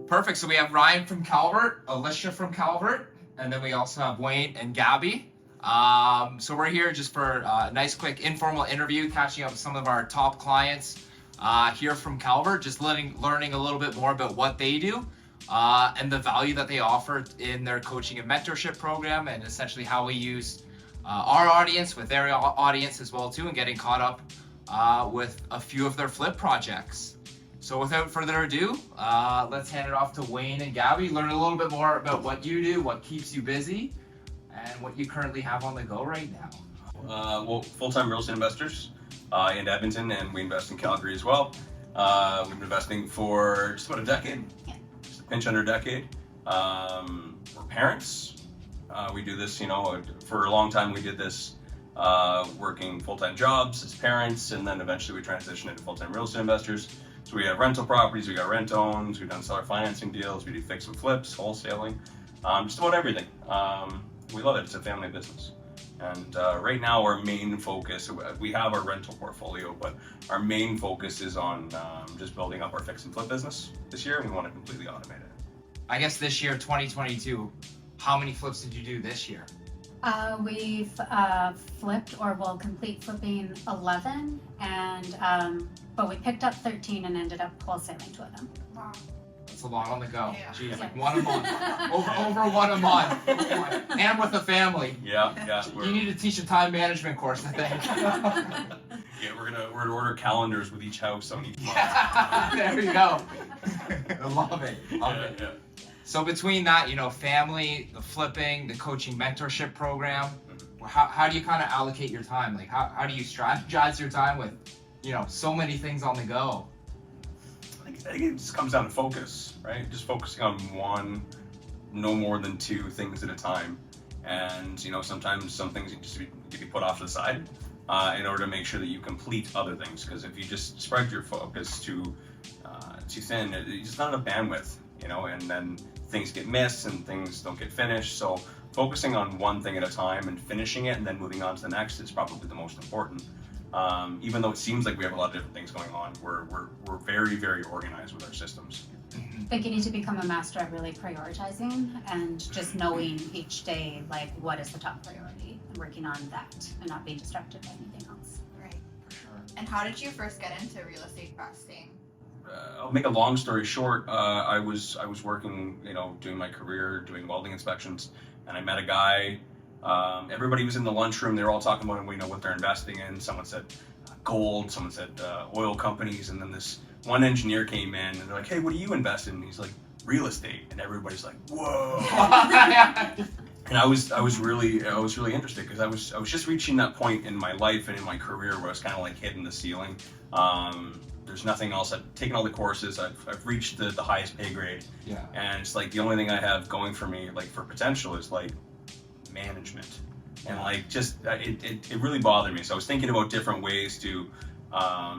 Perfect. So we have Ryan from Calvert, Alicia from Calvert, and then we also have Wayne and Gabby. So we're here just for a nice, quick, informal interview, catching up with some of our top clients here from Calvert, just learning a little bit more about what they do and the value that they offer in their coaching and mentorship program, and essentially how we use our audience with their audience as well too, and getting caught up with a few of their flip projects. So without further ado, let's hand it off to Wayne and Gabby, learn a little bit more about what you do, what keeps you busy, and what you currently have on the go right now. Well, full-time real estate investors in Edmonton, and we invest in Calgary as well. We've been investing for just about a decade, just a pinch under a decade. We're parents. We do this, for a long time we did this working full-time jobs as parents, and then eventually we transitioned into full-time real estate investors. So we have rental properties, we got rent-owns, we've done seller financing deals, we do fix and flips, wholesaling, just about everything. We love it, it's a family business. And right now our main focus, we have our rental portfolio, but our main focus is on just building up our fix and flip business this year, and we want to completely automate it. I guess this year, 2022, how many flips did you do this year? We've flipped or will complete flipping 11, and but we picked up 13 and ended up wholesaling 2 of them. Wow. That's a lot on the go. Yeah. Geez, like one a month. over one a month. And with a family. Yeah. You need to teach a time management course, I think. Yeah, we're gonna order calendars with each house on each month. There you go. I love it. Yeah. So between that, family, the flipping, the coaching mentorship program, how do you kind of allocate your time? Like how do you strategize your time with, so many things on the go? I think it just comes down to focus, right? Just focusing on one, no more than 2 things at a time. And sometimes some things need to be put off to the side in order to make sure that you complete other things. Because if you just spread your focus too thin, it's just not enough bandwidth, and then things get missed and things don't get finished. So focusing on one thing at a time and finishing it and then moving on to the next is probably the most important. Even though it seems like we have a lot of different things going on, we're very, very organized with our systems. I think you need to become a master at really prioritizing and just knowing each day, like, what is the top priority and working on that and not being distracted by anything else. Right. For sure. And how did you first get into real estate investing? I'll make a long story short. I was working, doing my career, doing welding inspections, and I met a guy. Everybody was in the lunchroom. They were all talking about what they're investing in. Someone said gold, someone said oil companies, and then this one engineer came in and they're like, "Hey, what do you invest in?" And he's like, "Real estate." And everybody's like, "Whoa!" And I was really interested because I was just reaching that point in my life and in my career where I was kind of like hitting the ceiling. There's nothing else. I've taken all the courses. I've reached the highest pay grade. Yeah. And it's like the only thing I have going for me, like for potential, is like management. And like just it really bothered me. So I was thinking about different ways to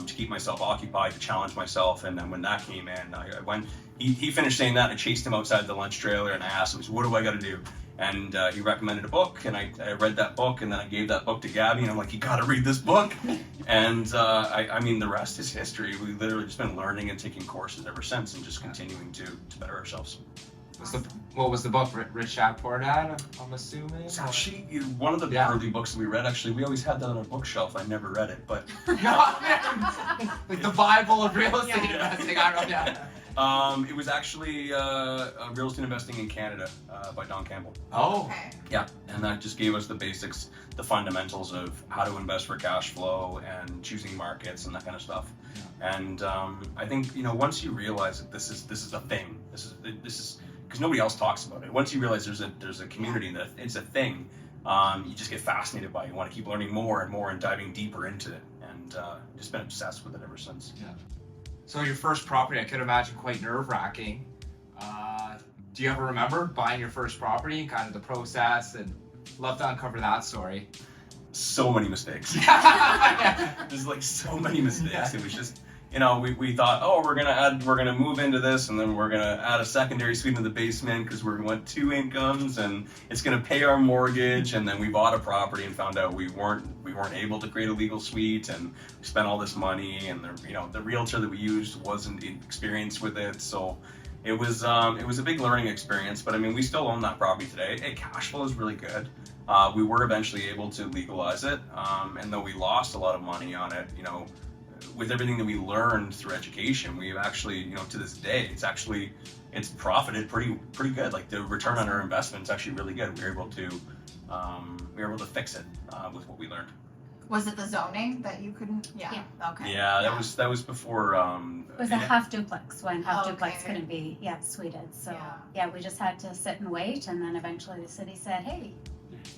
keep myself occupied, to challenge myself. And then when that came in, I went. He finished saying that. I chased him outside the lunch trailer and I asked him, "What do I got to do?" And he recommended a book, and I read that book, and then I gave that book to Gabby, and I'm like, "You got to read this book." And I mean, the rest is history. We literally just been learning and taking courses ever since, and just continuing to better ourselves. What was the book? Rich Dad Poor Dad, I'm assuming? It's actually one of the early books that we read. Actually, we always had that on our bookshelf. I never read it, but like the Bible of real estate investing. I wrote down. It was actually Real Estate Investing in Canada by Don Campbell. Oh. Okay. Yeah, and that just gave us the basics, the fundamentals of how to invest for cash flow and choosing markets and that kind of stuff. Yeah. And I think once you realize that this is a thing, this is because nobody else talks about it. Once you realize there's a community that it's a thing, you just get fascinated by it. You want to keep learning more and more and diving deeper into it, and just been obsessed with it ever since. Yeah. So your first property, I could imagine quite nerve-wracking. Do you ever remember buying your first property and kind of the process? And love to uncover that story. So many mistakes. There's like so many mistakes. Yeah. It was just, we thought, oh, we're gonna move into this, and then we're gonna add a secondary suite in the basement because we want 2 incomes, and it's gonna pay our mortgage. And then we bought a property and found out we weren't able to create a legal suite, and we spent all this money, and the realtor that we used wasn't experienced with it, so it was a big learning experience. But I mean, we still own that property today. Hey, cash flow is really good. We were eventually able to legalize it, and though we lost a lot of money on it, you know, with everything that we learned through education, we've actually, you know, to this day, it's profited pretty good. Like the return on our investment is actually really good. We were able to fix it with what we learned. Was it the zoning that you couldn't? Yeah. Okay. Yeah, that was before. It was a half duplex when half Okay. duplex couldn't be suited. So Yeah. we just had to sit and wait, and then eventually the city said, "Hey,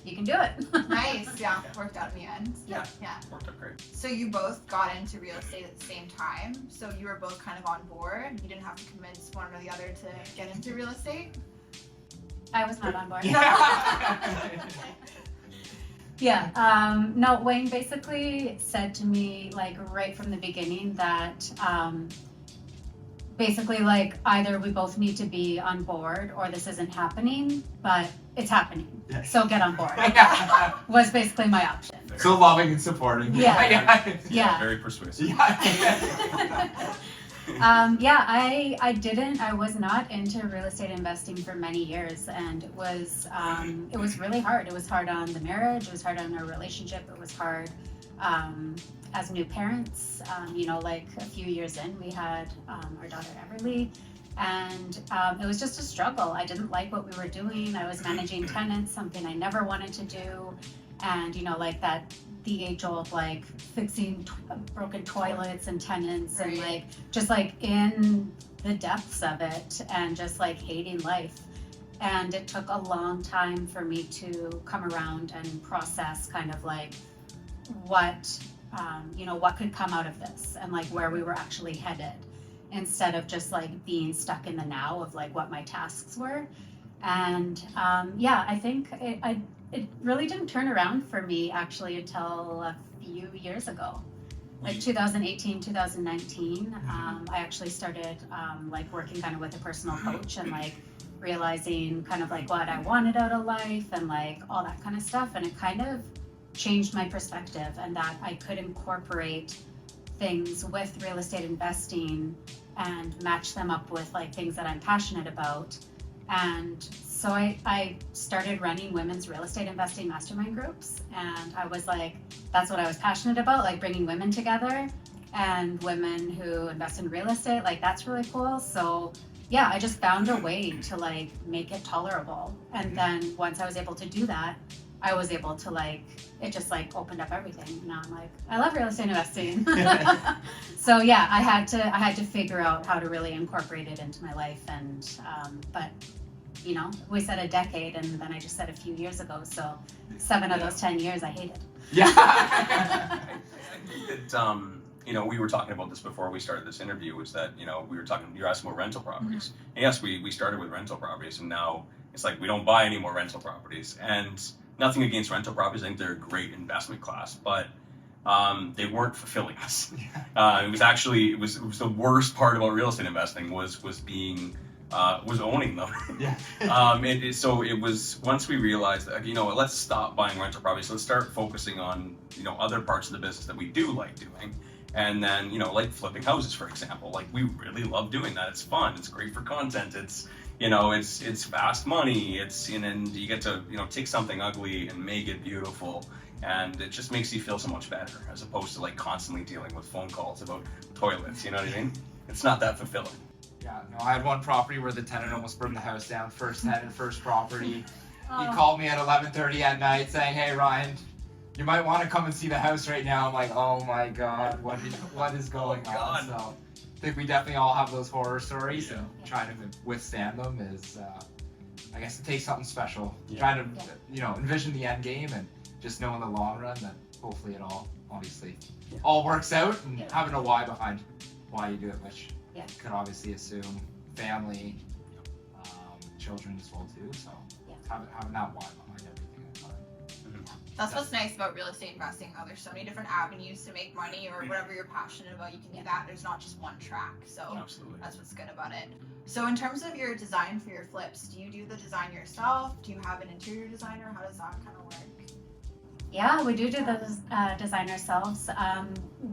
you can do it." Nice. Yeah. Worked out in the end. Yeah. Yeah. Worked out great. So you both got into real estate at the same time. So you were both kind of on board. You didn't have to convince one or the other to get into real estate. I was not on board. Yeah. No, Wayne basically said to me, like, right from the beginning that basically, like, either we both need to be on board or this isn't happening, but it's happening. Yeah. So get on board. Was basically my option. So loving and supporting. Yeah. Very persuasive. I was not into real estate investing for many years, and it was really hard. It was hard on the marriage, it was hard on our relationship, it was hard as new parents. Like a few years in, we had our daughter Everly, and it was just a struggle. I didn't like what we were doing. I was managing tenants, something I never wanted to do, and like that the age old like fixing broken toilets and tenants and like just like in the depths of it and just like hating life. And it took a long time for me to come around and process kind of like what could come out of this and like where we were actually headed, instead of just like being stuck in the now of like what my tasks were. And I think it really didn't turn around for me actually until a few years ago, like 2018, 2019. I actually started like working kind of with a personal coach and like realizing kind of like what I wanted out of life and like all that kind of stuff. And it kind of changed my perspective, and that I could incorporate things with real estate investing and match them up with like things that I'm passionate about. And so I started running women's real estate investing mastermind groups, and I was like, that's what I was passionate about, like bringing women together and women who invest in real estate. Like that's really cool. So I just found a way to like make it tolerable. And then once I was able to do that, I was able to like, it just like opened up everything. Now I'm like, I love real estate investing. So I had to figure out how to really incorporate it into my life. And but we said a decade, and then I just said a few years ago. So 7 of those 10 years I hated. I think that we were talking about this before we started this interview. Was that you're asking about rental properties. Mm-hmm. And yes, we started with rental properties, and now it's like we don't buy any more rental properties. And nothing against rental properties. I think they're a great investment class, but they weren't fulfilling us. It was the worst part about real estate investing was owning them. So it was, once we realized that, let's stop buying rental properties. Let's start focusing on, other parts of the business that we do like doing. And then, like flipping houses, for example, like we really love doing that. It's fun. It's great for content. It's fast money. And you get to, take something ugly and make it beautiful. And it just makes you feel so much better, as opposed to like constantly dealing with phone calls about toilets. You know what I mean? It's not that fulfilling. Yeah, no, I had one property where the tenant almost burned the house down. First tenant, first property. Oh. He called me at 11:30 at night saying, "Hey Ryan, you might want to come and see the house right now." I'm like, "Oh my God, what is going on?" So I think we definitely all have those horror stories, and trying to withstand them is, I guess, it takes something special. Trying to, envision the end game and just know in the long run that hopefully it all, obviously, all works out, and having a why behind why you do it, which could obviously assume family, children as well too. So having that why behind everything is fine. That's what's nice about real estate investing, though. There's so many different avenues to make money, or whatever you're passionate about, you can do that. There's not just one track. So Absolutely. That's what's good about it. So in terms of your design for your flips, do you do the design yourself? Do you have an interior designer? How does that kind of work? Yeah, we do the design ourselves.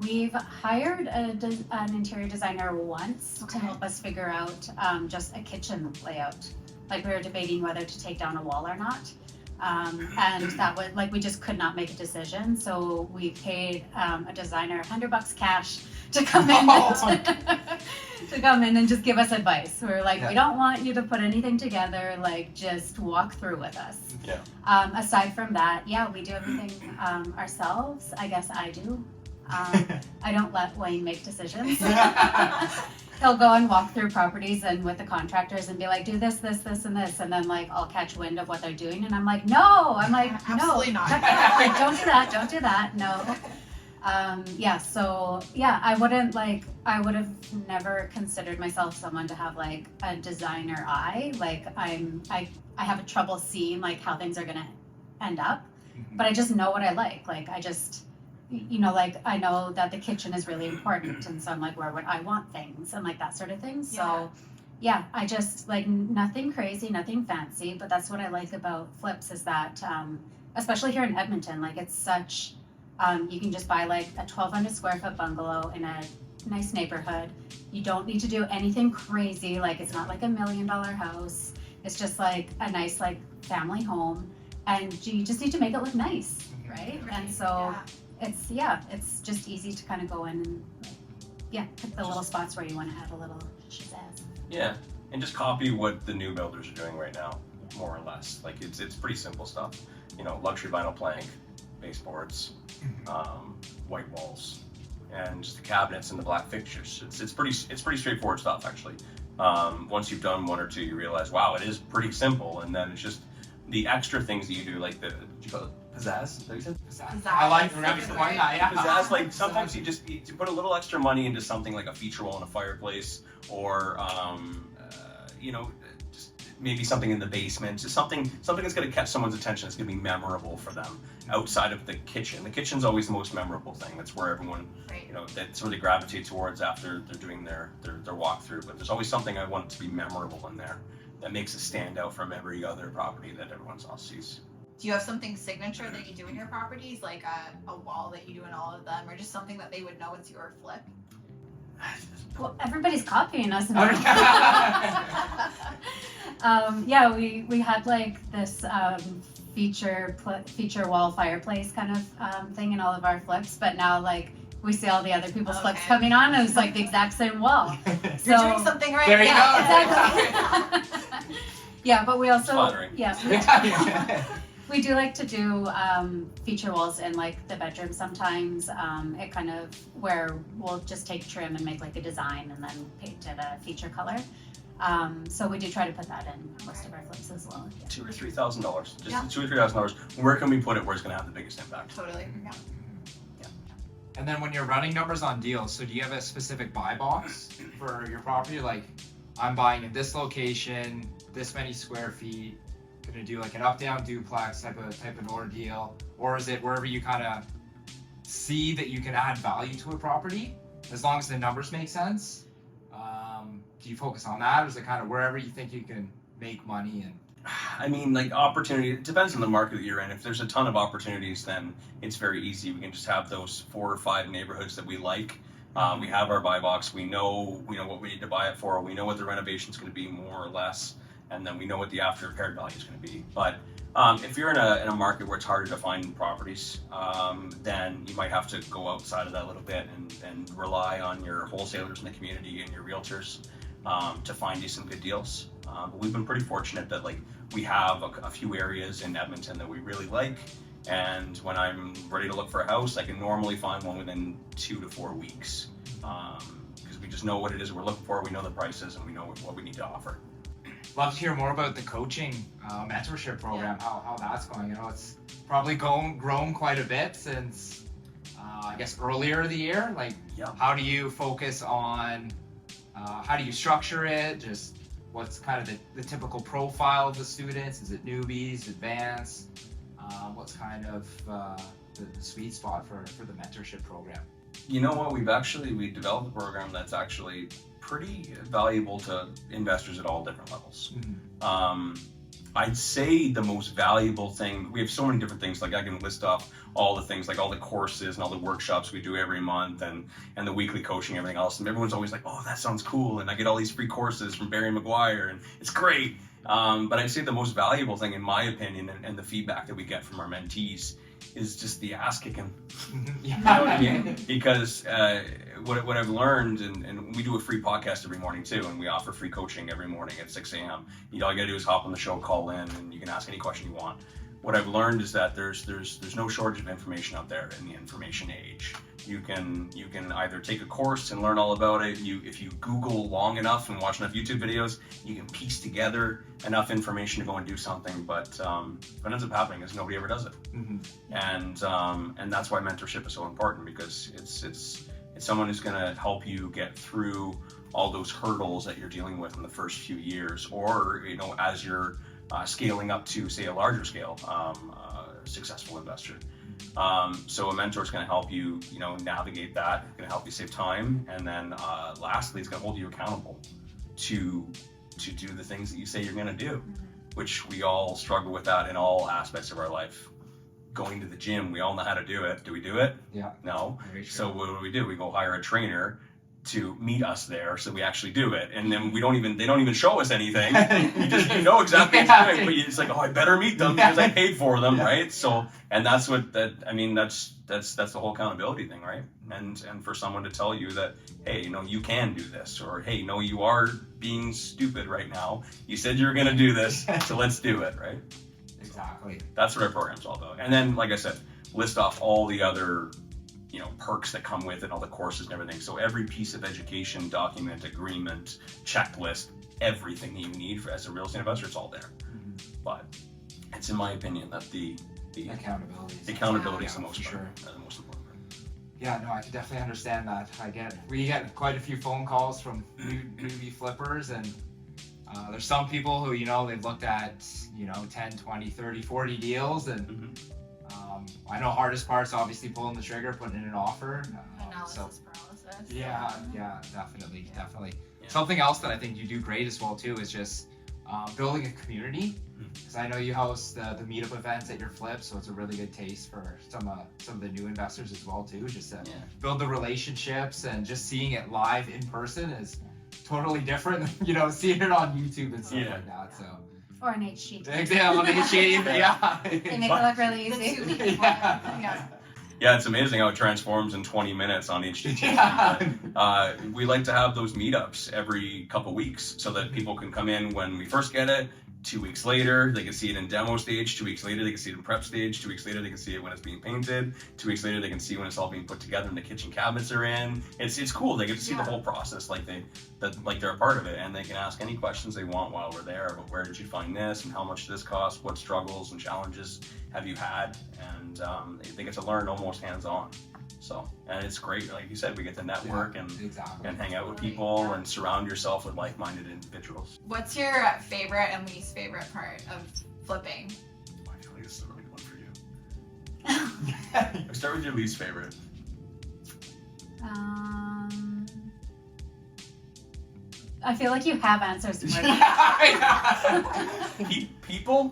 We've hired an interior designer once to help us figure out just a kitchen layout. Like we were debating whether to take down a wall or not. And that was like we just could not make a decision. So we paid a designer $100 cash to come in to come in and just give us advice. We were like, we don't want you to put anything together. Like just walk through with us. Yeah. Aside from that, yeah, we do everything ourselves. I guess I do. I don't let Wayne make decisions. He'll go and walk through properties and with the contractors and be like, do this, this, this, and this, and then like I'll catch wind of what they're doing, and I'm like, no, Absolutely not. Like, don't do that, no. So yeah, I would have never considered myself someone to have like a designer eye. Like I have a trouble seeing like how things are gonna end up, but I just know what I like. Like I just, like I know that the kitchen is really important, and so I'm like, where would I want things and like that sort of thing. So yeah, I just like nothing crazy, nothing fancy, but that's what I like about flips is that, especially here in Edmonton, like it's such, you can just buy like a 1,200 square foot bungalow in a nice neighborhood. You don't need to do anything crazy. Like it's not like $1 million house. It's just like a nice like family home, and you just need to make it look nice, right? And so it's just easy to kind of go in and pick the little spots where you want to add a little pizzazz. Yeah, and just copy what the new builders are doing right now, more or less. Like it's pretty simple stuff. Luxury vinyl plank, baseboards, white walls, and just the cabinets and the black fixtures. It's pretty straightforward stuff actually. Once you've done one or two, you realize, wow, it is pretty simple. And then it's just the extra things that you do, like what you call it? Pizzazz? Is that what you said? Pizzazz. I like that. Pizzazz, like sometimes you put a little extra money into something like a feature wall in a fireplace, or just maybe something in the basement, just something that's going to catch someone's attention. That's going to be memorable for them outside of the kitchen. The kitchen's always the most memorable thing. That's where everyone, that's where they gravitate towards after they're doing their walkthrough. But there's always something I want to be memorable in there that makes it stand out from every other property that everyone else sees. Do you have something signature that you do in your properties, like a wall that you do in all of them, or just something that they would know it's your flip? Well, everybody's copying us now. We had like this feature wall fireplace kind of thing in all of our flips, but now like we see all the other people's flips coming on, and it's like the exact same wall. You're doing something right. There you go. Exactly. Yeah, but we also Flattering. we do like to do feature walls in like the bedroom sometimes. It kind of where we'll just take trim and make like a design and then paint it a feature color. So we do try to put that in most of our flips as well. Yeah. $2,000 or $3,000. Just $2,000 or $3,000. Where can we put it where it's going to have the biggest impact? Totally. Yeah. And then when you're running numbers on deals, so do you have a specific buy box for your property? Like, I'm buying at this location, this many square feet, gonna do like an up-down duplex type of ordeal, or is it wherever you kind of see that you can add value to a property, as long as the numbers make sense? Do you focus on that, or is it kind of wherever you think you can make money? And I mean, like opportunity, it depends on the market that you're in. If there's a ton of opportunities, then it's very easy. We can just have those 4 or 5 neighborhoods that we like. We have our buy box. We know what we need to buy it for. We know what the renovation's going to be more or less, and then we know what the after repaired value is going to be. But if you're in a market where it's harder to find properties, then you might have to go outside of that a little bit and rely on your wholesalers in the community and your realtors to find you some good deals. But we've been pretty fortunate that like we have a few areas in Edmonton that we really like, and when I'm ready to look for a house, I can normally find one within 2 to 4 weeks, because we just know what it is we're looking for, we know the prices, and we know what we need to offer. love to hear more about the coaching mentorship program, how that's going. It's probably grown quite a bit since I guess earlier in the year. Like, how do you focus on how do you structure it? Just what's kind of the typical profile of the students? Is it newbies, advanced? What's kind of the sweet spot for the mentorship program? You know what, we developed a program that's actually pretty valuable to investors at all different levels. I'd say the most valuable thing, we have so many different things, like I can list off all the things, like all the courses and all the workshops we do every month, and the weekly coaching, everything else. And everyone's always like, oh, that sounds cool. And I get all these free courses from Barry McGuire, and it's great. But I'd say the most valuable thing, in my opinion, and the feedback that we get from our mentees, is just the ass kicking. You know what I mean? Because what I've learned, and we do a free podcast every morning too, and we offer free coaching every morning at 6 a.m. All you gotta do is hop on the show, call in, and you can ask any question you want. What I've learned is that there's no shortage of information out there in the information age. You can either take a course and learn all about it. If you Google long enough and watch enough YouTube videos, you can piece together enough information to go and do something. But what ends up happening is nobody ever does it. Mm-hmm. And that's why mentorship is so important, because it's someone who's going to help you get through all those hurdles that you're dealing with in the first few years, or as you're scaling up to, say, a larger scale successful investor. So a mentor is going to help you, navigate that. It's going to help you save time, and then lastly, it's going to hold you accountable to do the things that you say you're going to do, which we all struggle with that in all aspects of our life. Going to the gym, we all know how to do it. Do we do it? Yeah. No. So what do? We go hire a trainer to meet us there, so we actually do it, and then they don't even show us anything. You know exactly what you're doing, but it's like, oh, I better meet them because I paid for them, right? So, and that's the whole accountability thing, right? And for someone to tell you that, hey, you can do this, or hey, no, you are being stupid right now. You said you were going to do this, so let's do it, right? Exactly. That's what our program's all about. And then, like I said, list off all the other perks that come with it, all the courses and everything. So every piece of education, document, agreement, checklist, everything that you need as a real estate investor, it's all there. Mm-hmm. But it's in my opinion that the accountability is the most important. The most important. Yeah, no, I can definitely understand that. We get quite a few phone calls from newbie flippers, and there's some people who, they've looked at, 10, 20, 30, 40 deals, and I know hardest part's obviously pulling the trigger, putting in an offer. Analysis paralysis. Yeah, definitely. Yeah. Something else that I think you do great as well too is just building a community. Because I know you host the meetup events at your flip, so it's a really good taste for some of the new investors as well too. Just to build the relationships, and just seeing it live in person is totally different than seeing it on YouTube and stuff like that. So. Or an HG. Example, an HG, yeah. They make it look really easy. Yeah, it's amazing how it transforms in 20 minutes on each team. We like to have those meetups every couple weeks so that people can come in when we first get it. 2 weeks later, they can see it in demo stage. 2 weeks later, they can see it in prep stage. 2 weeks later, they can see it when it's being painted. 2 weeks later, they can see when it's all being put together and the kitchen cabinets are in. It's cool. They get to see the whole process like they're a part of it, and they can ask any questions they want while we're there. But where did you find this, and how much did this cost? What struggles and challenges have you had? And they get to learn almost hands-on. So, and it's great. Like you said, we get to network and hang out with people and surround yourself with like-minded individuals. What's your favorite and least favorite part of flipping? I feel like this is a really good one for you. Start with your least favorite. I feel like you have answers for People,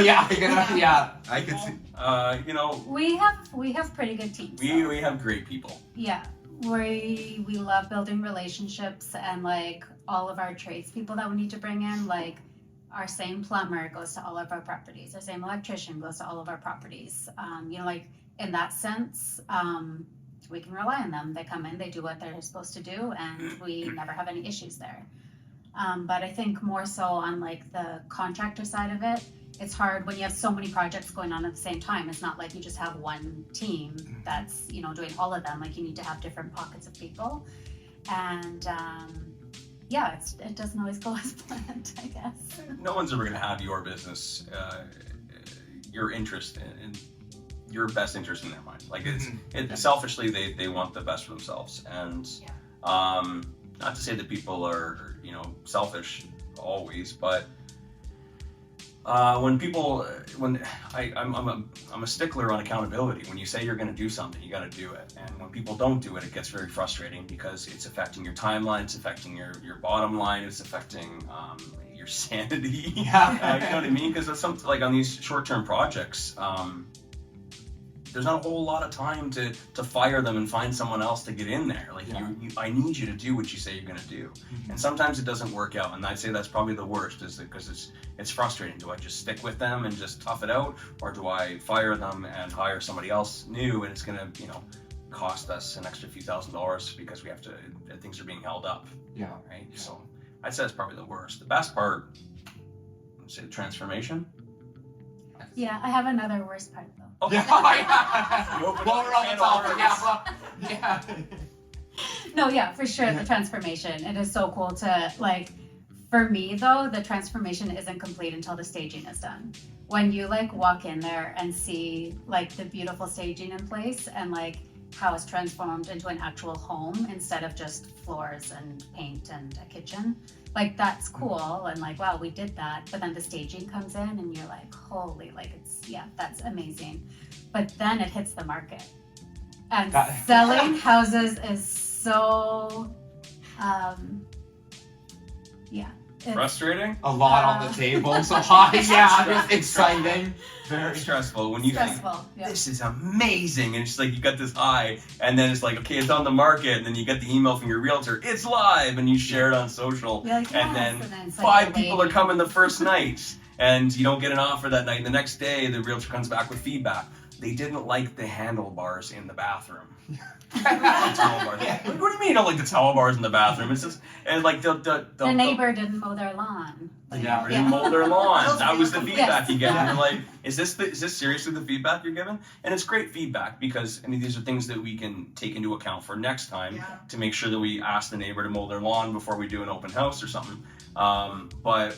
yeah, I could see. We have pretty good teams. We have great people. Yeah, we love building relationships, and like all of our tradespeople that we need to bring in, like our same plumber goes to all of our properties, our same electrician goes to all of our properties. Like in that sense, we can rely on them. They come in, they do what they're supposed to do, and we never have any issues there. But I think more so on like the contractor side of it, it's hard when you have so many projects going on at the same time. It's not like you just have one team that's, doing all of them. Like you need to have different pockets of people. And it doesn't always go as planned, I guess. No one's ever going to have your business, your interest in your best interest in their mind. Like selfishly, they want the best for themselves. And not to say that people are, selfish always, but I'm a stickler on accountability. When you say you're going to do something, you got to do it. And when people don't do it, it gets very frustrating because it's affecting your timeline, it's affecting your bottom line, it's affecting your sanity. Yeah. You know what I mean? Because that's something like on these short-term projects, there's not a whole lot of time to fire them and find someone else to get in there. Like I need you to do what you say you're going to do. And sometimes it doesn't work out. And I'd say that's probably the worst, is because it's frustrating. Do I just stick with them and just tough it out, or do I fire them and hire somebody else new, and it's going to, cost us an extra few $1,000s because we have to, things are being held up. Yeah. Right. So I'd say that's probably the worst. The best part, I'd say the transformation. Yeah, I have another worst part though. Okay. Yeah. You opened While up we're on the a can of topic, worms. yeah. No, yeah, for sure, the transformation. It is so cool to, like, for me though, the transformation isn't complete until the staging is done. When you like walk in there and see like the beautiful staging in place, and like how it's transformed into an actual home instead of just floors and paint and a kitchen, like that's cool, and like, wow, we did that. But then the staging comes in and you're like, holy, like that's amazing. But then it hits the market, and selling houses is so Frustrating. A lot on the table. So hot. Yeah. It's exciting. Very stressful when you think, stressful. Yeah. this is amazing, and it's like you got this high, and then it's like, okay, it's on the market, and then you get the email from your realtor, it's live, and you share it on social, You're like, and yes, then it's 5 like people are coming the first night, and you don't get an offer that night, and the next day the realtor comes back with feedback. They didn't like the handlebars in the bathroom. Like, what do you mean you don't like the towel bars in the bathroom? It's just, and like the neighbor didn't mow their lawn. Yeah. didn't mow their lawns. That was the Yes. feedback you get. Yeah. And you're like, is this seriously the feedback you're giving? And it's great feedback, because I mean, these are things that we can take into account for next time Yeah. to make sure that we ask the neighbor to mow their lawn before we do an open house or something. But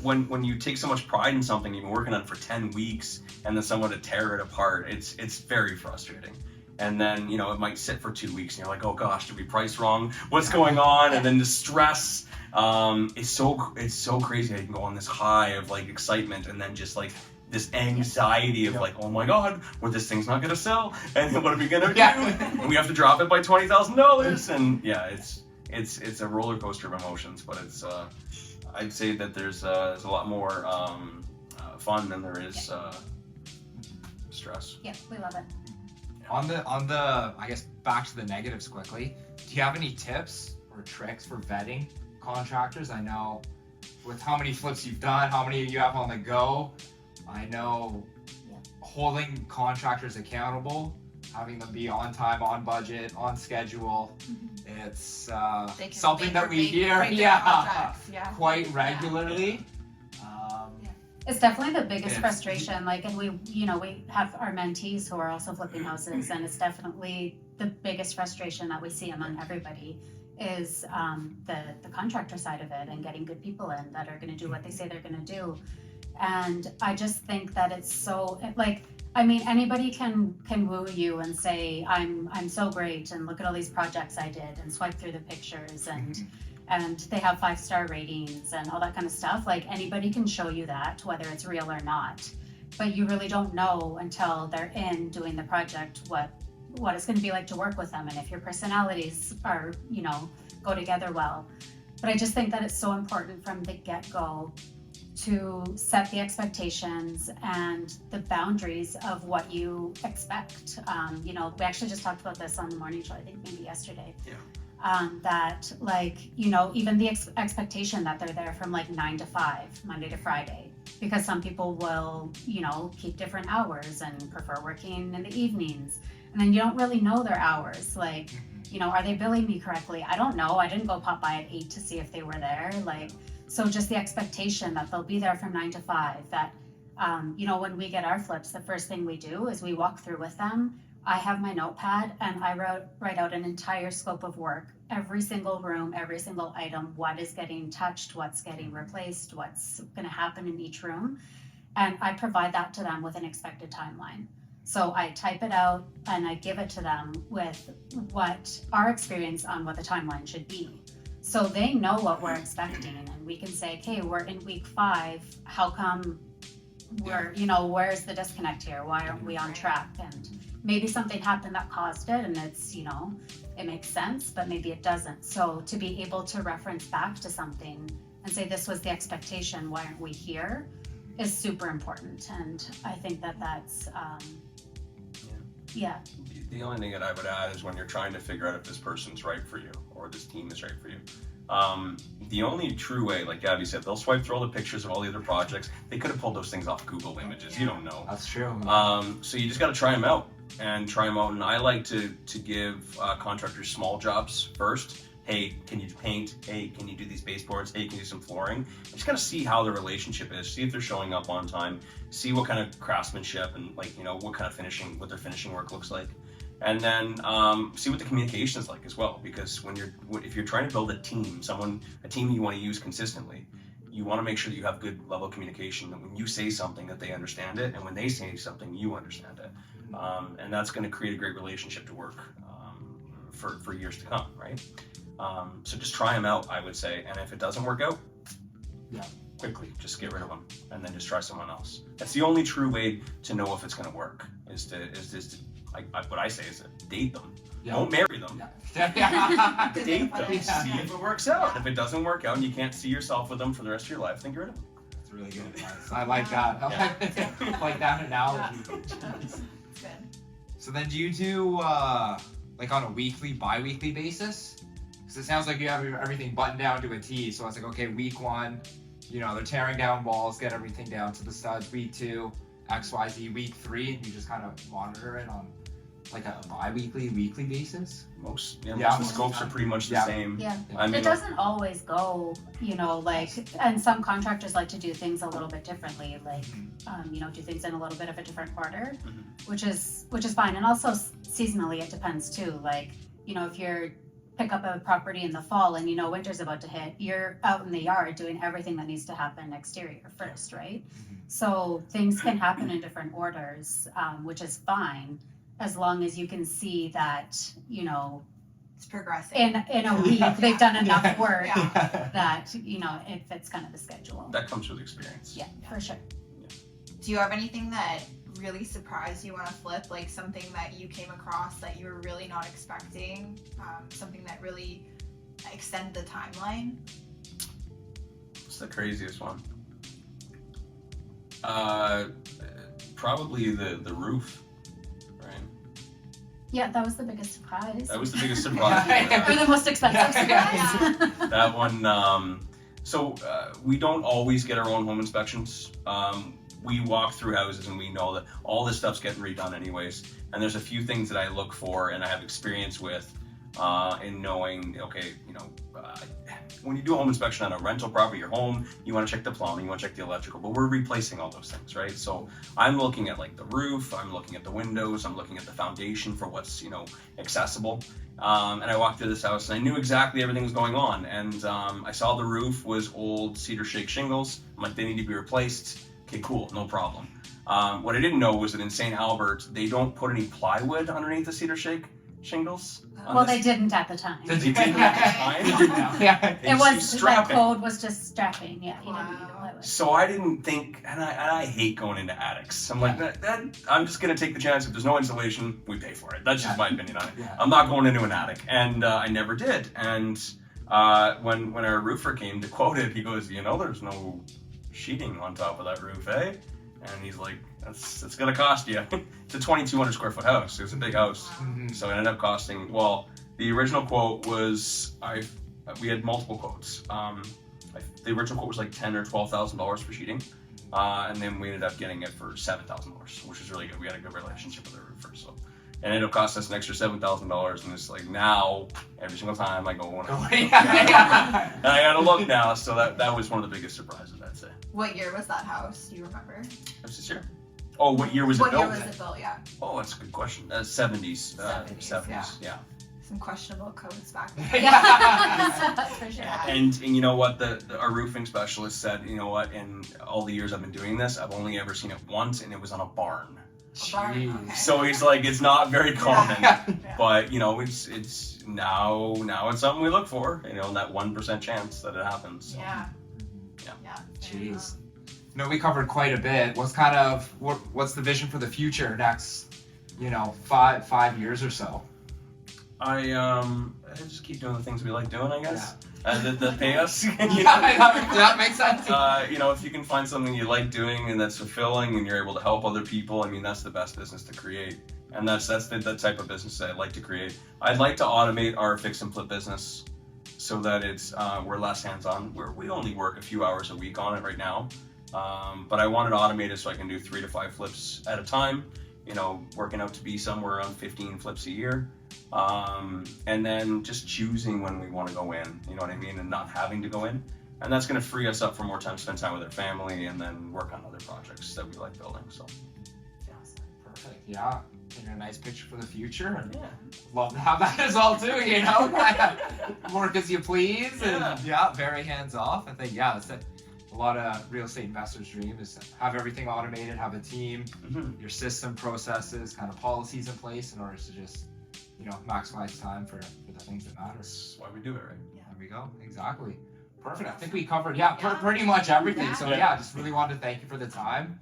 when you take so much pride in something, you've been working on it for 10 weeks, and then someone to tear it apart, it's very frustrating. And then, it might sit for 2 weeks, and you're like, oh gosh, did we price wrong? What's going on? And then the stress, it's so crazy. I can go on this high of like excitement, and then just like this anxiety of like, oh my God, this thing's not gonna sell, and what are we gonna do? And we have to drop it by $20,000, and yeah, it's a roller coaster of emotions. But it's I'd say that there's a lot more fun than there is stress. Yeah, we love it. On the I guess back to the negatives quickly. Do you have any tips or tricks for vetting contractors? I know with how many flips you've done, how many you have on the go, I know holding contractors accountable, having them be on time, on budget, on schedule. It's something that we hear quite regularly. It's definitely the biggest Yes. frustration. Like, and we have our mentees who are also flipping houses, and it's definitely the biggest frustration that we see among everybody is the contractor side of it, and getting good people in that are going to do what they say they're going to do. And I just think that it's so, like, I mean, anybody can woo you and say, I'm so great, and look at all these projects I did, and swipe through the pictures, and they have 5-star ratings and all that kind of stuff. Like, anybody can show you that, whether it's real or not. But you really don't know until they're in doing the project what it's going to be like to work with them, and if your personalities are, go together well. But I just think that it's so important from the get-go to set the expectations and the boundaries of what you expect. We actually just talked about this on the morning show, I think maybe yesterday. Yeah. That, like, even the expectation that they're there from like 9 to 5, Monday to Friday, because some people will, keep different hours and prefer working in the evenings. And then you don't really know their hours. Like, are they billing me correctly? I don't know. I didn't go pop by at 8 to see if they were there. Like, so just the expectation that they'll be there from 9 to 5, that, when we get our flips, the first thing we do is we walk through with them. I have my notepad, and I write out an entire scope of work, every single room, every single item, what is getting touched, what's getting replaced, what's going to happen in each room. And I provide that to them with an expected timeline. So I type it out and I give it to them with what our experience on what the timeline should be. So they know what we're expecting, and we can say, okay, we're in week 5. How come where's the disconnect here? Why aren't we on track? And maybe something happened that caused it, and it's, it makes sense, but maybe it doesn't. So to be able to reference back to something and and say, this was the expectation, why aren't we here, is super important. And I think that that's, yeah. The only thing that I would add is when you're trying to figure out if this person's right for you or this team is right for you. The only true way, like Gabby said, they'll swipe through all the pictures of all the other projects. They could have pulled those things off Google Images. You don't know. That's true. So you just got to try them out and try them out. And I like to give contractors small jobs first. Hey, can you paint? Hey, can you do these baseboards? Hey, can you do some flooring? Just gotta see how the relationship is. See if they're showing up on time. See what kind of craftsmanship and what kind of finishing, what their finishing work looks like. And then see what the communication is like as well. Because if you're trying to build a team you want to use consistently, you want to make sure that you have good level of communication. That when you say something, that they understand it, and when they say something, you understand it. And that's going to create a great relationship to work for years to come, right? So just try them out, I would say. And if it doesn't work out, quickly just get rid of them, and then just try someone else. That's the only true way to know if it's going to work. What I say is to date them. Don't marry them. Date them. See if it works out. If it doesn't work out and you can't see yourself with them for the rest of your life, then get rid of them. That's really good advice. I like that. I like that analogy. That's good. So then do you do like on a weekly, bi-weekly basis? Because it sounds like you have everything buttoned down to a T. So it's like, okay, week 1, they're tearing down walls, get everything down to the studs. Week 2, XYZ. Week 3, and you just kind of monitor it on like a bi-weekly, weekly basis? Most of the scopes are pretty much the same. Yeah. I mean, it doesn't always go, and some contractors like to do things a little bit differently, like, do things in a little bit of a different order, which is fine. And also seasonally, it depends too. Like, if you're pick up a property in the fall and winter's about to hit, you're out in the yard doing everything that needs to happen exterior first, right? So things can happen in different orders, which is fine, as long as you can see that, It's progressing. in a week they've done enough work that, it fits kind of the schedule. that comes with experience. Yeah, for sure. Do you have anything that really surprised you on a flip, like something that you came across that you were really not expecting, something that really extended the timeline? What's the craziest one? Probably the roof, right? Yeah, that was the biggest surprise. That was the biggest surprise. Or the most expensive surprise. That one. So we don't always get our own home inspections. We walk through houses and we know that all this stuff's getting redone anyways. And there's a few things that I look for and I have experience with in knowing, okay, when you do a home inspection on a rental property, your home, you want to check the plumbing, you want to check the electrical, but we're replacing all those things, right? So I'm looking at like the roof, I'm looking at the windows, I'm looking at the foundation for what's, accessible. And I walked through this house and I knew exactly everything was going on. And I saw the roof was old cedar shake shingles. I'm like, they need to be replaced. Okay, cool, no problem. What I didn't know was that in St. Albert, they don't put any plywood underneath the cedar shake shingles. Well, they didn't at the time. They didn't at the time? Yeah. They It just was, used that strapping. code was just strapping, yeah, you didn't need to play with. So I didn't think, and I hate going into attics. I'm like, that I'm just gonna take the chance. If there's no insulation, we pay for it. That's just my opinion on it. Yeah. I'm not going into an attic, and I never did. And when our roofer came to quote it, he goes, there's no sheeting on top of that roof, eh? And he's like, it's gonna cost you. It's a 2,200 square foot house. It was a big house. So it ended up costing, the original quote was, we had multiple quotes. The original quote was like $10,000 or $12,000 for sheeting. And then we ended up getting it for $7,000, which is really good. We had a good relationship with the roofer. So it ended up costing us an extra $7,000. And it's like now, every single time I go, and I gotta look now. So that was one of the biggest surprises, I'd say. What year was that house? Do you remember? What's this year? Oh, what year was it What built? year was it built? Yeah. Oh, that's a good question. 70s. 70s, yeah. Some questionable codes back then. Yeah, for sure. And you know what? Our roofing specialist said, in all the years I've been doing this, I've only ever seen it once, and it was on a barn. Jeez. Okay. So he's like, it's not very common, Yeah. but it's now it's something we look for, that 1% chance that it happens. So. Yeah. Jeez. We covered quite a bit. What's the vision for the future next, 5 years or so? I just keep doing the things we like doing, I guess. That pay us. You know? that makes sense. You know, if you can find something you like doing and that's fulfilling and you're able to help other people, I mean, that's the best business to create. And that's the type of business that I'd like to create. I'd like to automate our fix and flip business so that it's we're less hands-on. We only work a few hours a week on it right now. But I wanted to automate it so I can do 3 to 5 flips at a time, you know, working out to be somewhere around 15 flips a year. And then just choosing when we want to go in, you know what I mean, and not having to go in. And that's going to free us up for more time to spend time with our family and then work on other projects that we like building. So, Perfect. Yeah. Painting a nice picture for the future. And yeah. love to have that as well too, you know. Work as you please, and very hands off. I think that's it. A lot of real estate investors' dream is to have everything automated, have a team, your system, processes, kind of policies in place in order to just, you know, maximize time for the things that matter. That's why we do it, right? There we go. Exactly. Perfect. I think we covered pretty much everything. So just really wanted to thank you for the time.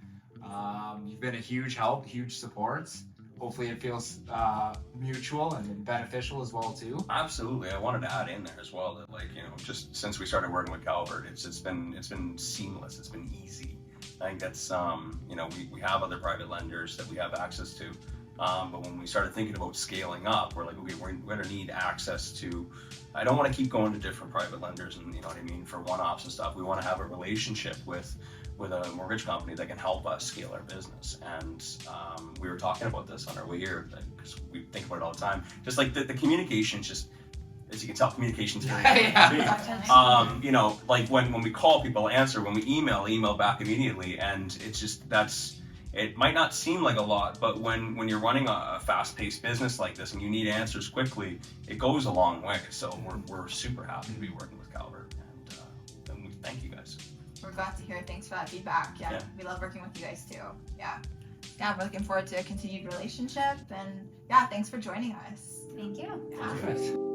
You've been a huge help, huge support. Hopefully it feels mutual and beneficial as well too. Absolutely. I wanted to add in there as well that, like, you know, just since we started working with Calvert, it's been seamless. It's been easy. I think that's you know, we have other private lenders that we have access to. But when we started thinking about scaling up, we're like, okay, we're going to need access to, I don't want to keep going to different private lenders and, you know what I mean, for one-offs and stuff. We want to have a relationship with a mortgage company that can help us scale our business. And we were talking about this on our way here, because we think about it all the time. Just like the communication, just, as you can tell, communication's very important. You know, like when we call people, answer. When we email back immediately. And it's just, it might not seem like a lot, but when you're running a fast-paced business like this and you need answers quickly, it goes a long way. So we're super happy to be working with Calvert, and we thank you guys. We're glad to hear. Thanks for that feedback. Yeah, we love working with you guys too. Yeah, we're looking forward to a continued relationship, and thanks for joining us. Thank you. Yeah. Perfect.